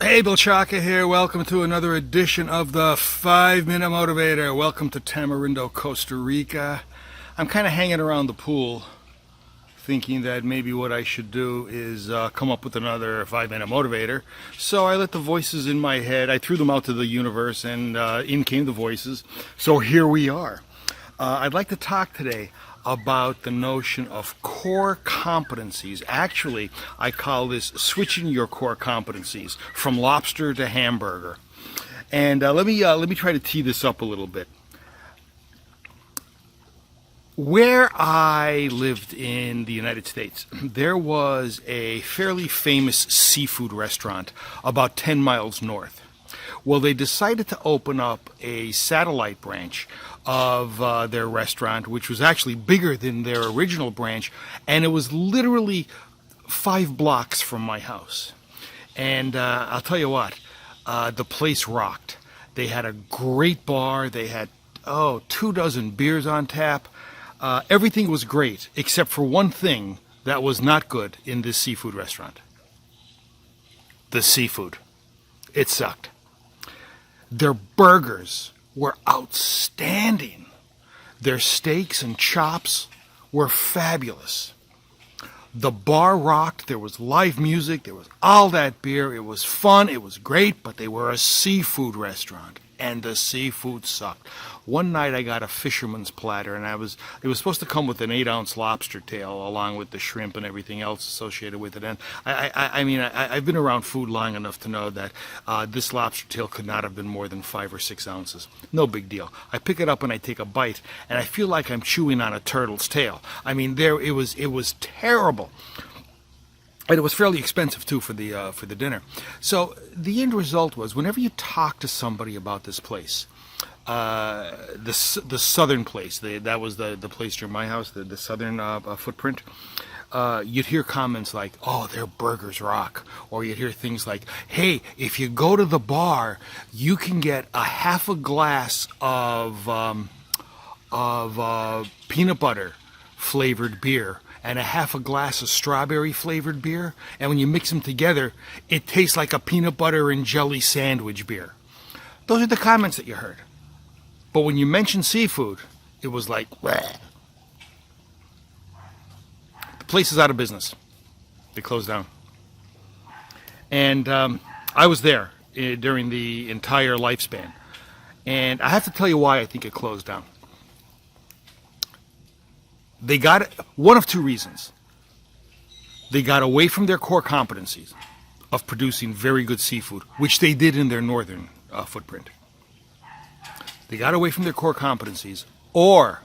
Hey, Bill Chaka here. Welcome to another edition of the 5-Minute Motivator. Welcome to Tamarindo, Costa Rica. I'm kind of hanging around the pool thinking that maybe what I should do is come up with another 5-Minute Motivator. So I let the voices in my head, I threw them out to the universe, and in came the voices. So here we are. I'd like to talk today about the notion of core competencies. Actually, I call this switching your core competencies from lobster to hamburger. And let me try to tee this up a little bit. Where I lived in the United States, there was a fairly famous seafood restaurant about 10 miles north. Well, they decided to open up a satellite branch of their restaurant, which was actually bigger than their original branch, and it was literally 5 blocks from my house. And I'll tell you what, the place rocked. They had a great bar. They had 24 beers on tap. Everything was great, except for one thing that was not good in this seafood restaurant. The seafood. It sucked. Their burgers were outstanding. Their steaks and chops were fabulous. The bar rocked. There was live music. There was all that beer. It was fun. It was great, but they were a seafood restaurant, and the seafood sucked. One night I got a fisherman's platter, and it was supposed to come with an 8-ounce lobster tail along with the shrimp and everything else associated with it. And I've been around food long enough to know that this lobster tail could not have been more than 5 or 6 ounces. No big deal. I pick it up and I take a bite, and I feel like I'm chewing on a turtle's tail. I mean, it was terrible. And it was fairly expensive too for the dinner. So the end result was, whenever you talk to somebody about this place, the southern place, that was the place near my house, the southern footprint, you'd hear comments like, "Oh, their burgers rock," or you'd hear things like, "Hey, if you go to the bar, you can get a half a glass of peanut butter flavored beer and a half a glass of strawberry flavored beer, and when you mix them together, it tastes like a peanut butter and jelly sandwich beer." Those are the comments that you heard. But when you mentioned seafood, it was like, bleh. The place is out of business. They closed down. And I was there during the entire lifespan. And I have to tell you why I think it closed down. They got it, one of two reasons. They got away from their core competencies of producing very good seafood, which they did in their northern footprint. They got away from their core competencies, or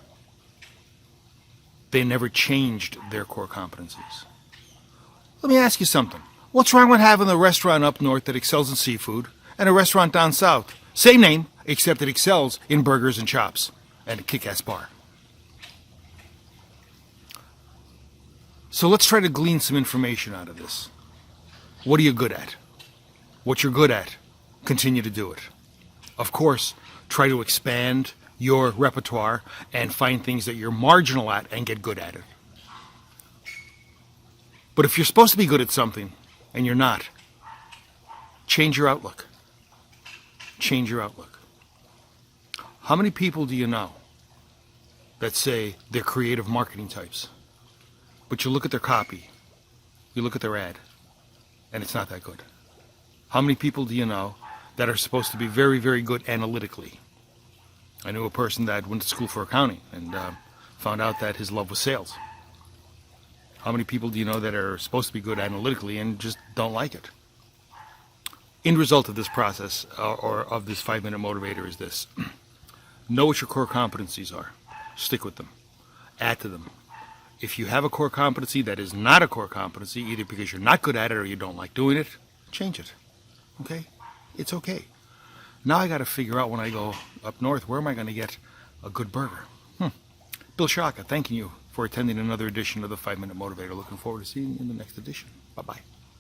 they never changed their core competencies. Let me ask you something. What's wrong with having a restaurant up north that excels in seafood and a restaurant down south? Same name, except it excels in burgers and chops and a kick-ass bar. So let's try to glean some information out of this. What are you good at? What you're good at, continue to do it. Of course, try to expand your repertoire and find things that you're marginal at and get good at it. But if you're supposed to be good at something and you're not, change your outlook. Change your outlook. How many people do you know that say they're creative marketing types? But you look at their copy, you look at their ad, and it's not that good. How many people do you know that are supposed to be very, very good analytically? I knew a person that went to school for accounting and found out that his love was sales. How many people do you know that are supposed to be good analytically and just don't like it? End result of this process, or of this 5-minute motivator, is this. Know what your core competencies are. Stick with them. Add to them. If you have a core competency that is not a core competency, either because you're not good at it or you don't like doing it, change it. Okay? It's okay. Now I got to figure out, when I go up north, where am I going to get a good burger? Bill Shaka, thanking you for attending another edition of the 5-Minute Motivator. Looking forward to seeing you in the next edition. Bye-bye.